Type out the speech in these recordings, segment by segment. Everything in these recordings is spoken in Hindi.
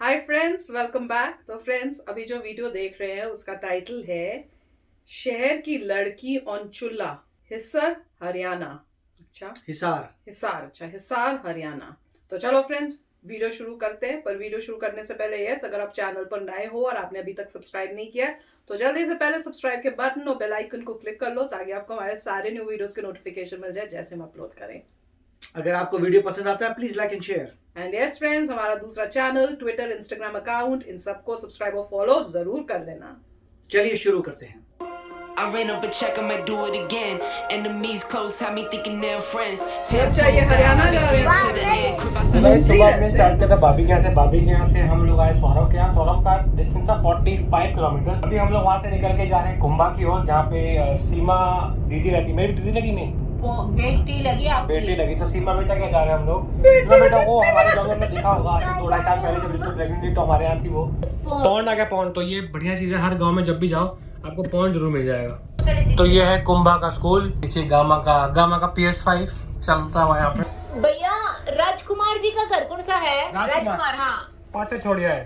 Hi friends, welcome back. तो फ्रेंड्स, अभी जो वीडियो देख रहे हैं उसका टाइटल है शहर की लड़की ऑन चूल्हा, हिस्सर हरियाणा। अच्छा, हिसार हिसार। अच्छा, हिसार हरियाणा। तो चलो फ्रेंड्स, वीडियो शुरू करते हैं। पर वीडियो शुरू करने से पहले यस, अगर आप चैनल पर नए हो और आपने अभी तक सब्सक्राइब नहीं किया तो जल्दी से पहले सब्सक्राइब के बटन और बेल आइकन को क्लिक कर लो ताकि आपको हमारे सारे न्यू वीडियोस के नोटिफिकेशन मिल जाए जैसे हम अपलोड करें। अगर आपको वीडियो पसंद आता है please like and share. And yes friends, हमारा दूसरा चैनल, ट्विटर, इंस्टाग्राम अकाउंट, इन सबको सब्सक्राइब और फॉलो जरूर कर लेना। चलिए शुरू करते हैं। I ran up a check, I might do it again. Enemies close, had me thinking they're friends. अच्छा, ये हरियाणा जा रहे हैं। To the end, crib, I तो said, भाई सुबह में स्टार्ट किया था भाभी के यहाँ से। भाभी के यहाँ से हम लोग आए सौरभ के यहाँ। सौरभ का डिस्टेंस था 45 किलोमीटर। अभी हम लोग वहाँ से निकल के जा रहे हैं कुंभा की ओर, जहाँ पे सीमा दीदी रहती। मेरी दीदी लगी नहीं, बेटी लगी आपकी? बेटी लगी। तो सीमा बेटा के जा रहे हैं हम लोग। सीमा बेटा को हमारे गाँव में देखा होगा, आज से 2-2.5 साल पहले जब ऋतु प्रेगनेंट थी तो हमारे यहाँ थी वो। पौंड आ गया पौंड। तो ये बढ़िया चीज़ है, हर गाँव में जब भी जाओ आपको पौंड जरूर मिल जाएगा। तो ये है कुंभा का स्कूल। देखिए गामा का PS5 चलता हुआ यहाँ पे। भैया, राजकुमार जी का घर कौन सा है? राजकुमार, हाँ। पाँच छोड़िया है।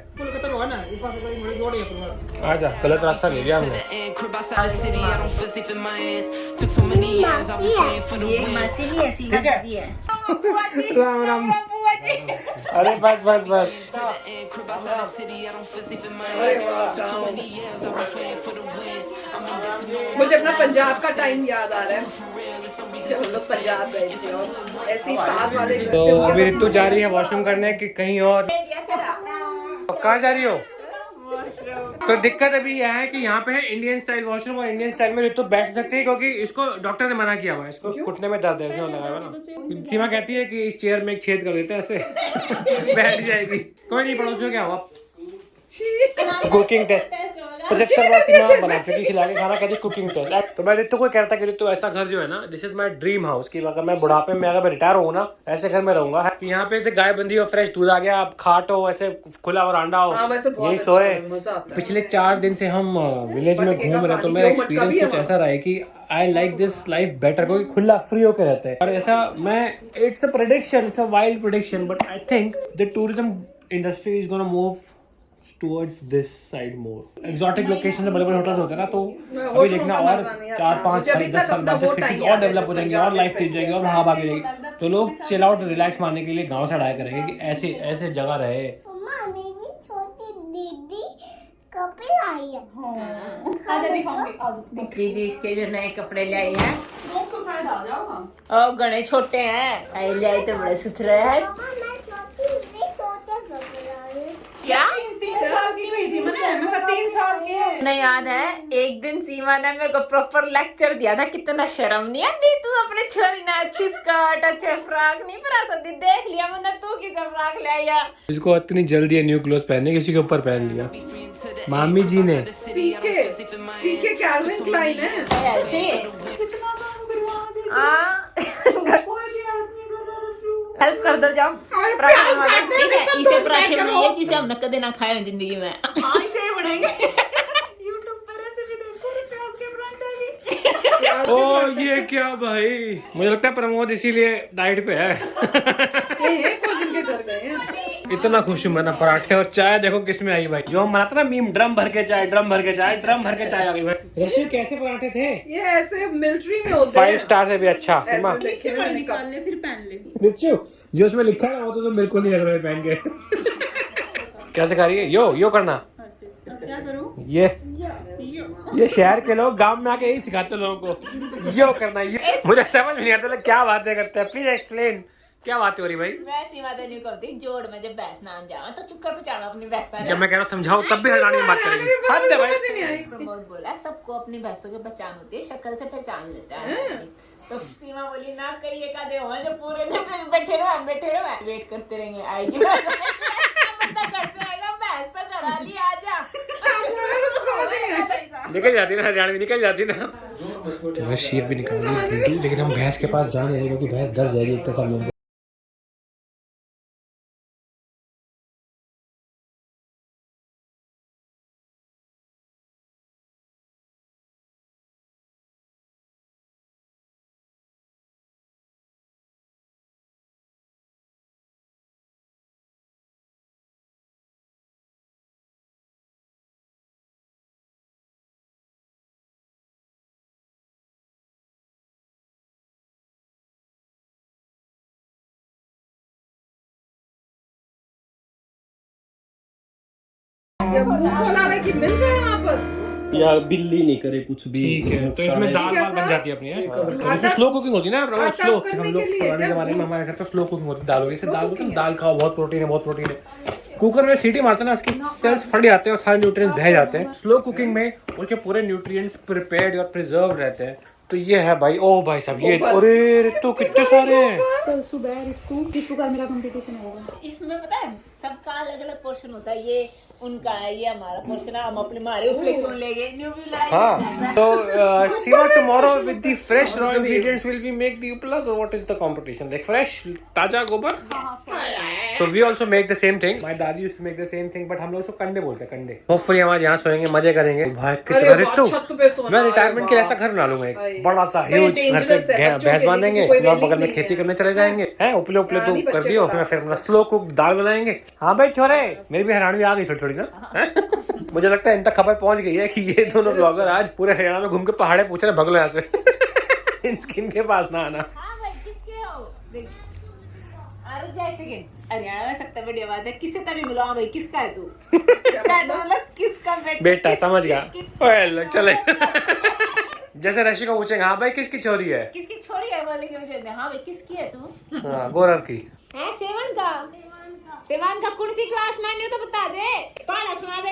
आजा, गलत रास्ता ले लिया to हमने। the end, crib, outside the city, I don't feel safe in my hands. Took too many years, I was waiting for the ये wins. मासी भी ऐसी ठीक है। लगती है। राम राम। अरे बस बस बस। To the end, crib, outside the city, I don't feel safe in my hands. Took too many years, I was waiting for the wins. I'm in debt to no one. मुझे अपना पंजाब का टाइम याद आ रहा है जब हम लोग पंजाब गए थे और ऐसी साथ वाले तो अभी ऋतु जा रही है वॉशरूम करने की कहीं और। कहाँ जा रही हो? तो दिक्कत अभी यह है कि यहाँ पे है इंडियन स्टाइल वॉशरूम, और इंडियन स्टाइल में ऋतु बैठ सकती है क्योंकि इसको डॉक्टर ने मना किया हुआ है। इसको घुटने में दर्द है, इसने लगाया हुआ ना। सीमा कहती है कि इस चेयर में एक छेद कर देते हैं, ऐसे बैठ जाएगी। कोई नहीं, पड़ोसियों क्या हुआ। कुकिंग टेस्ट 75 बार सीमा बना चुकी, खिला के खाना, कहती कुकिंग टेस्ट। तो मैं ऋतु को कहता कि ऋतु ऐसा घर जो है ना, this is my dream house, की अगर मैं बुढ़ापे में अगर मैं रिटायर हूँ ना, ऐसे घर में रहूंगा कि यहाँ पे ऐसे गाय बंदी हो, फ्रेश दूध आ गया, आप खाट हो, ऐसे खुला वरांडा हो, यही सोए। पिछले 4 दिन से हम विलेज में घूम रहे हैं, तो मेरा एक्सपीरियंस कुछ ऐसा रहा है कि I like this life better, क्योंकि खुला फ्री होकर रहते हैं। और ऐसा मैं, it's a prediction, it's a wild prediction, but I think the tourism industry is gonna move towards this side more. Exotic location में बड़े-बड़े होटल्स होते हैं ना, तो अभी देखना और 4-5 साल 10 साल बाद जब सिटीज और डेवलप हो जाएंगी और लाइफ तेज जाएगी और वहाँ भागी जाएगी, तो लोग चिल आउट रिलैक्स मारने के लिए गांव से आया करेंगे कि ऐसे ऐसे जगह रहे। छोटी दीदी कपड़े आई है। दीदी इसके जो नए कपड़े ले आई हैं। और गणे छोटे हैं। आई ले आई तो बड़े सुथरे हैं। मैं छोटे कपड़े आई। क्या? 3 साल की हुई थी मैं 3 साल की है। उन्हें याद है एक दिन सीमा ने मेरे को प्रॉपर लेक्चर दिया था, कितना शर्म नहीं आती तू अपने छोरी ने अच्छी स्कर्ट अच्छे फ्रॉक नहीं पहना सकती, देख लिया मैंने, तू किस फ्रॉक ले आया। इसको इतनी जल्दी है न्यू क्लोथ पहनने, किसी के ऊपर पहन लिया मामी जी ने। सीके कैल्विन क्लाइन है। हेल्प कर दो, जाओ पराठे बना दो। ठीक है, इसे पराठे बनाइए जिसे हमने कभी ना खाए हो जिंदगी में। इसे बनेंगे यूट्यूब पर रेसिपी देखो, प्याज के पराठे भी। ओ ये क्या भाई, मुझे लगता है प्रमोद इसीलिए डाइट पे है। ये कुछ इनके घर गए हैं। इतना खुश हूँ मैं ना, पराठे और चाय देखो किसमें आई भाई। जो हम बनाते ना मीम, ड्रम भर के चाय, ड्रम भर के चाय, ड्रम भर के चाय आ गई भाई। रशियन कैसे पराठे थे ये? ऐसे मिलिट्री में होते हैं। 5 स्टार से भी अच्छा। सीमा निकाल ले फिर पहन ले। बिच्छू, जो उसमें लिखा है वो तो बिल्कुल नहीं लग रहा है पहन के। कैसे खा रही है? यो करना। क्या करूं? ये शहर के लोग गांव में आके यही सिखाते लोगों को, यो करना। ये मुझे समझ नहीं आता क्या बातें करते हैं, प्लीज एक्सप्लेन, क्या बात हो रही भाई? मैं सीमा तो नहीं कहती, जोड़ में जब भैंस ना जाओ तो चुपकर पहचानो अपनी भैंस। जब मैं कह रहा हूँ समझाओ तब भी हरियाणा में बात करेंगे। हद है भाई। प्रमोद बोला सबको अपनी भैंसों की पहचान होती है, शक्ल से पहचान लेता है। तो सीमा बोली ना, कई एक आधे हो जो पूरे दिन बैठे रहो वेट करते रहेंगे, आएगी बंदा घर से आएगा, भैंस तो घर आ ली, आजा। निकल जाती ना हरियाणा में, निकल जाती ना। तो शेप भी निकाल दी, लेकिन हम भैंस के पास जा नहीं रहे क्योंकि भैंस डर जाएगी इतने साल में। ये मुंह खोला है कि मिल गए वहाँ पर। या बिल्ली नहीं करे कुछ भी। ठीक है, तो इसमें दाल वाल बन जाती है अपनी है। इसमें स्लो कुकिंग होती है ना, आटा स्लो। करने हम लोग के लिए पुराने क्या? जमाने में हमारे घर पे स्लो कुकिंग होती दाल होगी। दाल बोलते हैं दाल खाओ, बहुत प्रोटीन है, बहुत प्रोटीन है। कुकर में सीटी मारते हैं ना, उसकी सेल्स फट जाते हैं और सारे न्यूट्रिएंट्स बह जाते हैं। स्लो कुकिंग में उसके पूरे न्यूट्रिएंट्स प्रिपेयर्ड और प्रिजर्व रहते हैं। तो ये है भाई, ओ भाई साहब ये, अरे रितु कितने सारे हैं। कल सुबह रितु का मेरा कंपटीशन होगा। इसमें पता है सबका अलग अलग पोर्शन होता है। ये उनका है, ये हमारा पोर्शन है। हम अपने मारे उपले क्यों ले गए, न्यू भी लाए। हाँ, तो Seema tomorrow with the fresh raw ingredients will be make the उपला। So what is the competition, like fresh ताजा गोबर। So we also make the same thing. My दादी used to make the same thing, but हम लोग उसको कंडे बोलते हैं, कंडे। होपफुली हम आज यहाँ सोएंगे, मजे करेंगे। भाई कितना रितु, मैं रिटायरमेंट के लिए ऐसा घर बना लूंगा, एक बड़ा सा ह्यूज घर पे भैंस बांधेंगे और बगल में खेती करने चले जाएंगे। हैं उपले उपले तो कर दियो, फिर अपना स्लो कुक दाल बनाएंगे। हाँ भाई छोरे, मेरी भी हैरानी आ गई थोड़ी थोड़ी ना। मुझे लगता है इन तक खबर पहुंच गई है कि ये दोनों ब्लॉगर आज पूरे हरियाणा में घूम के पहाड़े पूछ रहे भगलो यहाँ से। इनके पास ना आना। हाँ भाई, किसके हो? देख, अरे जा एक सेकंड। हरियाणा में सबसे बड़ी बात है, किससे तभी मिलो। हाँ भाई, किसका है तू? किसका है तू? मतलब किसका बेटा समझ गया। ओए चले। जैसे रशी को पूछेंगे, हाँ भाई किसकी छोरी है? किसकी छोरी है बोलेंगे मुझे। हाँ भाई, किसकी है तू? हाँ, गौरव की। है सेवन का। सेवन का कुर्सी क्लास में नहीं तो बता दे। पाड़ा सुना दे,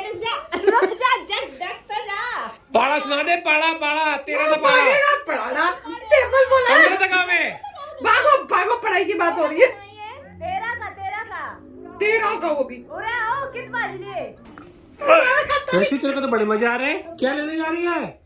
रुक जा जट डटता जा। पाड़ा सुना दे, पाड़ा पाड़ा तेरा तो पाड़ा। भागेगा पढ़ाना, टेबल बोला है। 15 तक में। भागो भागो, पढ़ाई की बात हो रही है। तेरा का तेरा का वो भी। अरे आओ कित बजे। रशी तेरे को तो बड़े मजे आ रहे हैं। क्या लेने जा रही है?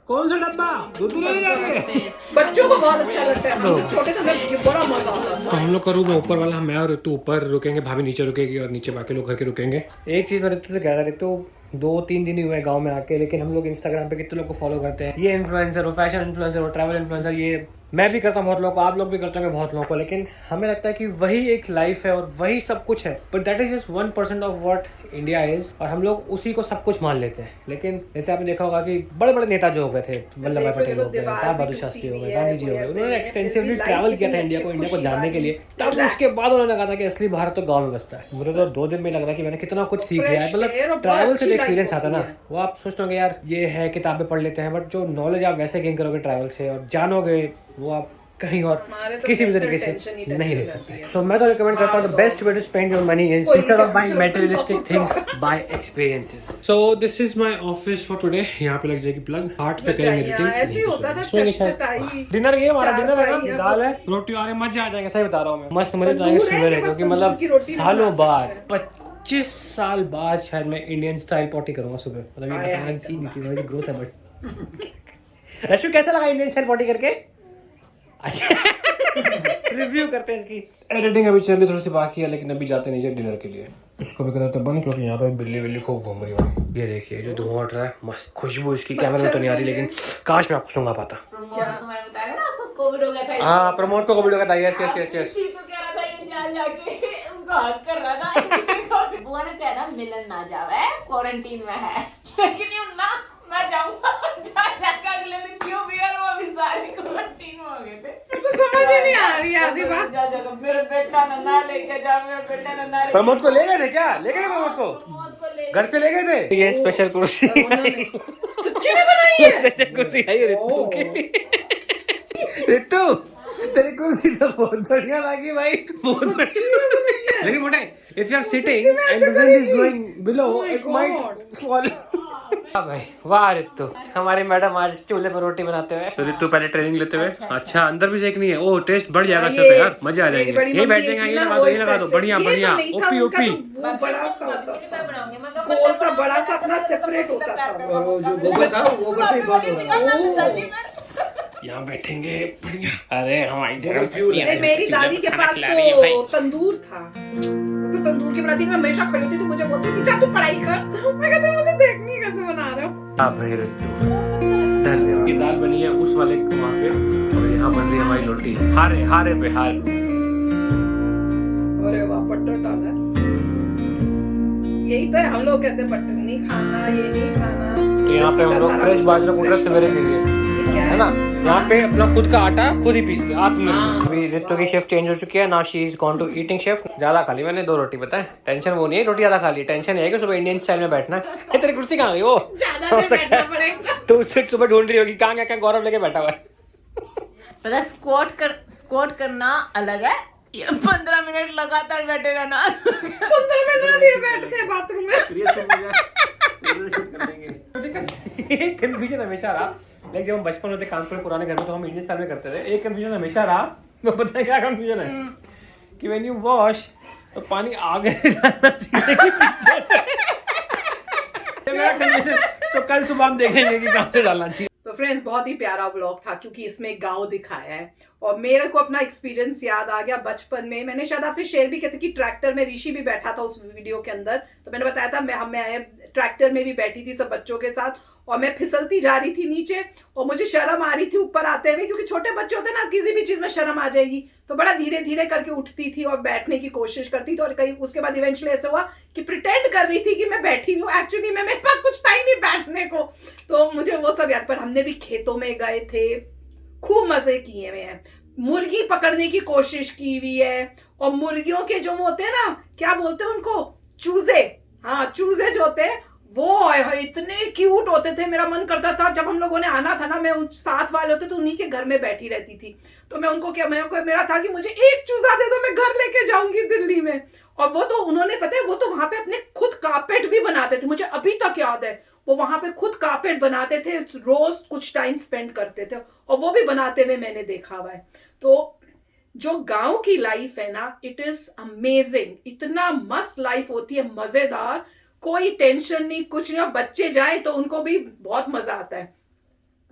कौन सा डब्बा? दूध लेने जा रही है? बच्चों को बहुत अच्छा लगता है। हमसे छोटे थे जब, ये बड़ा मजा आता तो था। हम लोग का रूम है ऊपर वाला, मैं और ऋतु ऊपर रुकेंगे, भाभी नीचे रुकेगी और नीचे बाकी लोग घर के रुकेंगे। एक चीज मैं ऋतु से कह रहा था, ऋतु 2-3 दिन ही हुए गांव में आके, लेकिन हम लोग इंस्टाग्राम पे कितने लोग को फॉलो करते हैं। ये इन्फ्लुएंसर हो, फैशन इन्फ्लुएंसर हो, ट्रैवल इन्फ्लुएंसर, ये मैं भी करता हूँ बहुत लोगों को, आप लोग भी करते होंगे बहुत लोगों को। लेकिन हमें लगता है कि वही एक लाइफ है और वही सब कुछ है, but that is just 1% of what India is. और हम लोग उसी को सब कुछ मान लेते हैं। लेकिन जैसे आपने देखा होगा कि बड़े बड़े नेता जो हो गए थे, वल्लभ भाई पटेल हो गए, लाल बहादुर शास्त्री हो गए, गांधी जी हो गए, उन्होंने एक्सटेंसिवली ट्रैवल किया था इंडिया को जानने के लिए। तब उसके बाद उन्होंने कहा था कि असली भारत तो गाँव में बसता है। मुझे तो 2 दिन में लग रहा है कि मैंने कितना कुछ सीख लिया है। मतलब ट्रैवल से जो एक्सपीरियंस आता ना, वो आप सोचते होंगे यार ये है किताबें पढ़ लेते हैं, बट जो नॉलेज आप वैसे गेन करोगे ट्रैवल से और जानोगे, वो आप कहीं और किसी भी तरीके से नहीं ले सकते। सो मैं तो रिकमेंड करता हूँ, the best way to spend your money is instead of buying materialistic things, by experiences. So this is my office for today. यहाँ पे लग जाएगी प्लग, हार्ट पे करेंगे एडिटिंग। ऐसे ही होता था। डिनर ये हमारा डिनर है ना, दाल है, रोटी आ रही, मजे आ जाएंगे। सही बता रहा हूँ मैं, मस्त मजे आएंगे सवेरे, क्योंकि मतलब सालों बाद 25 साल बाद शायद मैं इंडियन स्टाइल पॉटी करूंगा सुबह। मतलब ये बताना चीज नहीं थी, ग्रोथ है। बट रशु कैसा लगा इंडियन स्टाइल पॉटी करके? अच्छा रिव्यू करते हैं इसकी। एडिटिंग अभी चल रही थोड़ी सी बाकी है, लेकिन अभी जाते नहीं डिनर के लिए। इसको भी करते बंद, क्योंकि यहाँ पे बिल्ली बिल्ली खूब घूम रही है। ये देखिए जो धुआं उठ रहा है, मस्त खुशबू इसकी कैमरे में तो नहीं आ रही, लेकिन काश मैं आपको सूंघा पाता। तुम्हें बताया ना आपको कोविड हो गया था। हाँ, प्रमोद को कोविड हो गया था। Yes yes yes yes. तो कह रहा था ये जाके उनको हक कर रहा था। बुआ ने कहा था मिलन ना जावे, क्वारंटीन में है। लेकिन ये ना मैं जाऊंगा, जाकर अगले दिन क्यों भी और वो अभी सारे क्वारंटीन में हो गए थे। तो समझ ही नहीं आ रही आधी बात। जा मेरे बेटा ना लेके जा, मेरे बेटा ना लेके। प्रमोद को ले गए थे क्या? ले गए थे प्रमोद को? घर से ले गए थे? ये स्पेशल कुर्सी सच्ची में बनाई है। स्पेशल कुर्सी है ये ऋतु की। ऋतु तेरी कुर्सी तो बहुत बढ़िया लगी भाई, बहुत बढ़िया। लेकिन मोटे, if you are sitting and the wind is blowing below, it might fall. भाई वाह ऋतु, हमारी मैडम आज चूल्हे पर रोटी बनाते हुए। तो ऋतु पहले ट्रेनिंग लेते हुए। अच्छा अंदर भी सेकनी है। ओ टेस्ट बढ़ जाएगा इससे तो यार, मजा आ जाएंगे। यही बैठ जाएंगे, ये लगा दो, बढ़िया बढ़िया। ओपी ओपी बड़ा सा गोल सा बड़ा सा अपना सेपरेट होता था। और वो जो गोबर था, वो गोबर से ही बंद हो रहा है। यहाँ बैठेंगे बढ़िया। अरे हमारी मेरी दादी के पास तो तंदूर था, तो तंदूर की बनाती। मैं हमेशा खड़ी होती तो मुझे बोलती थी जा तू पढ़ाई कर। मैं कहती मुझे देखनी है कैसे बना रहे हो। हाँ भाई धन्यवाद। ये दाल बनी है उस वाले वहाँ पे, और यहाँ बन रही है हमारी रोटी। हारे हारे पे हार। अरे वाह, बटर डाला। यही तो है, हम लोग कहते हैं बटर नहीं खाना, ये नहीं खाना। तो यहाँ पे हम लोग फ्रेश बाजरा कूट रहे सवेरे के लिए। क्या है ना, यहाँ पे अपना खुद का आटा खुद ही पीसते आप। अभी रितु की शिफ्ट चेंज हो चुकी है ना, she is gone to eating shift. ज्यादा खा ली मैंने 2 रोटी, पता है टेंशन वो नहीं है रोटी ज्यादा खा ली, टेंशन ये है कि सुबह इंडियन स्टाइल में बैठना है। तेरी कुर्सी कहाँ गई वो, हो सकता है तो उससे सुबह ढूंढ रही होगी कहाँ क्या गौरव लेके बैठा हुआ है। पता स्क्वाट करना अलग है, ये 15 मिनट लगातार बैठे रहना 15 मिनट ये बैठते हैं बाथरूम में। कंफ्यूजन हमेशा रहा, लेकिन जब हम बचपन होते कानपुर पुराने घर में तो हम इंडियन स्टाइल में करते थे। एक कंफ्यूजन हमेशा रहा, तो पता है क्या कंफ्यूजन है कि व्हेन यू वॉश तो पानी आगे डालना चाहिए कि पीछे से। मेरा कंफ्यूजन तो कल सुबह हम देखेंगे कि कहाँ से डालना चाहिए। तो फ्रेंड्स बहुत ही प्यारा व्लॉग था क्योंकि इसमें गांव दिखाया है और मेरे को अपना एक्सपीरियंस याद आ गया बचपन में। मैंने शायद आपसे शेयर भी किया था कि ट्रैक्टर में ऋषि भी बैठा था उस वीडियो के अंदर, तो मैंने बताया था मैं ट्रैक्टर में भी बैठी थी सब बच्चों के साथ और मैं फिसलती जा रही थी नीचे और मुझे शर्म आ रही थी ऊपर आते हुए, क्योंकि छोटे बच्चे होते ना किसी भी चीज में शर्म आ जाएगी, तो बड़ा धीरे धीरे करके उठती थी और बैठने की कोशिश करती थी। और कहीं उसके बाद इवेंचुअली ऐसा हुआ कि प्रिटेंड कर रही थी कि मैं बैठी नहीं हूँ, एक्चुअली मेरे पास कुछ था ही नहीं बैठने को। तो मुझे वो सब याद, पर हमने भी खेतों में गए थे, खूब मजे किए हुए हैं, मुर्गी पकड़ने की कोशिश की हुई है और मुर्गियों के जो होते हैं ना, क्या बोलते हैं उनको, चूजे, हाँ चूजे जो होते हैं वो इतने क्यूट होते थे। मेरा मन करता था जब हम लोगों ने आना था ना, मैं उन साथ वाले होते तो उन्हीं के घर में बैठी रहती थी, तो मैं उनको क्या मेरा था कि मुझे एक चूजा दे दो, मैं घर लेके जाऊंगी दिल्ली में। और वो तो उन्होंने पता है वो तो वहां पे अपने खुद कारपेट भी बनाते थे, मुझे अभी तक याद है वो वहां पे खुद कारपेट बनाते थे, रोज कुछ टाइम स्पेंड करते थे और वो भी बनाते हुए मैंने देखा हुआ है। तो जो गांव की लाइफ है ना, इट इज अमेजिंग, इतना मस्त लाइफ होती है, मजेदार, कोई टेंशन नहीं, कुछ नहीं, और बच्चे जाए तो उनको भी बहुत मजा आता है।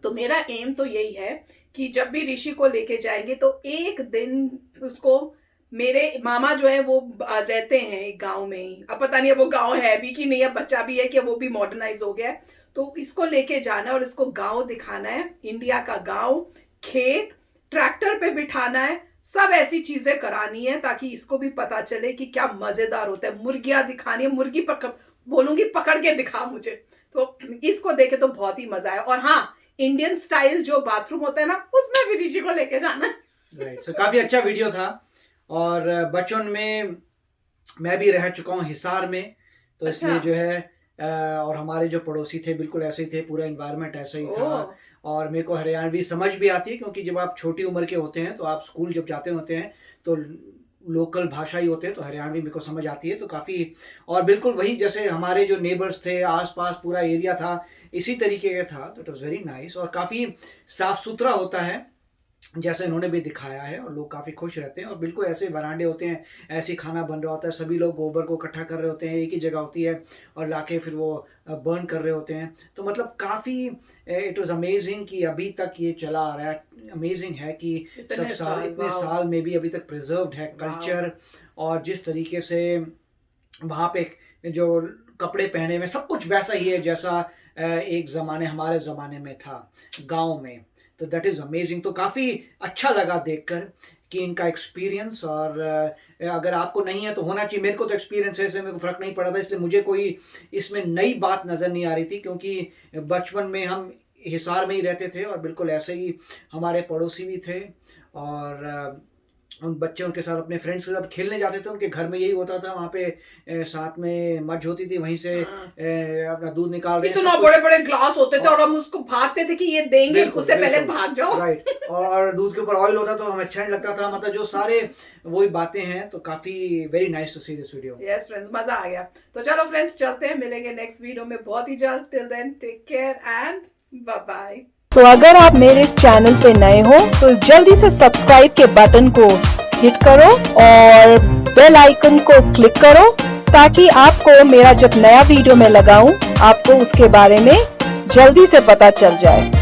तो मेरा एम तो यही है कि जब भी ऋषि को लेके जाएंगे तो एक दिन उसको, मेरे मामा जो है वो रहते हैं एक गांव में ही, अब पता नहीं है वो गांव है भी कि नहीं, अब बच्चा भी है कि वो भी मॉडर्नाइज हो गया है, तो इसको लेके जाना है और इसको गांव दिखाना है, इंडिया का गांव, खेत, ट्रैक्टर पे बिठाना है, सब ऐसी चीजें करानी है ताकि इसको भी पता चले कि क्या मजेदार होता है। मुर्गियां दिखानी है, मुर्गी बोलूंगी पकड़ के दिखा मुझे, तो इसको देखे तो बहुत ही मजा आया। और हाँ, इंडियन स्टाइल जो बाथरूम होता है ना, उसमें भी ऋषि को लेके जाना है। राइट, सो काफी अच्छा वीडियो था और बचपन में मैं भी रह चुका हूँ हिसार में, तो इसलिए जो है और हमारे जो पड़ोसी थे बिल्कुल ऐसे ही थे, पूरा एनवायरनमेंट ऐसा ही था और मेरे को हरियाणवी समझ भी आती है, क्योंकि जब आप छोटी उम्र के होते हैं तो आप स्कूल जब जाते होते हैं तो लोकल भाषा ही होते हैं, तो हरियाणवी मेरे को समझ आती है, तो काफ़ी, और बिल्कुल वही जैसे हमारे जो नेबर्स थे आसपास पूरा एरिया था इसी तरीके का था, तो इट वाज वेरी नाइस और काफ़ी साफ सुथरा होता है जैसे इन्होंने भी दिखाया है और लोग काफ़ी खुश रहते हैं और बिल्कुल ऐसे वरांडे होते हैं, ऐसे खाना बन रहा होता है, सभी लोग गोबर को इकट्ठा कर रहे होते हैं, एक ही जगह होती है और लाके फिर वो बर्न कर रहे होते हैं, तो मतलब काफ़ी इट वाज अमेजिंग कि अभी तक ये चला आ रहा है। अमेजिंग है कि इतने साल में भी अभी तक प्रिजर्व्ड है कल्चर, और जिस तरीके से वहाँ पे जो कपड़े पहने में सब कुछ वैसा ही है जैसा एक ज़माने हमारे ज़माने में था गाँव में, तो दैट इज़ अमेजिंग। तो काफ़ी अच्छा लगा देखकर कि इनका एक्सपीरियंस, और अगर आपको नहीं है तो होना चाहिए। मेरे को तो एक्सपीरियंस है, इससे मेरे को फ़र्क नहीं पड़ा था, इसलिए मुझे कोई इसमें नई बात नज़र नहीं आ रही थी, क्योंकि बचपन में हम हिसार में ही रहते थे और बिल्कुल ऐसे ही हमारे पड़ोसी भी थे और उन बच्चे उनके साथ अपने फ्रेंड्स के साथ खेलने जाते थे, उनके घर में यही होता था, वहाँ पे साथ में मज होती थी, वहीं से अपना दूध निकाल रहे हैं, इतना बड़े बड़े ग्लास होते थे और हम उसको भागते थे कि ये देंगे, उससे पहले भाग जाओ। राइट, और दूध के ऊपर ऑयल होता तो हमें अच्छा नहीं लगता था, मतलब जो सारे वही बातें हैं, तो काफी very nice to see this video. Yes friends, मजा आ गया। तो चलो फ्रेंड्स चलते हैं, मिलेंगे नेक्स्ट वीडियो में बहुत ही जल्द। Till then take care and bye bye. तो अगर आप मेरे इस चैनल पे नए हो तो जल्दी से सब्सक्राइब के बटन को हिट करो और बेल आइकन को क्लिक करो, ताकि आपको मेरा जब नया वीडियो मैं लगाऊं आपको उसके बारे में जल्दी से पता चल जाए।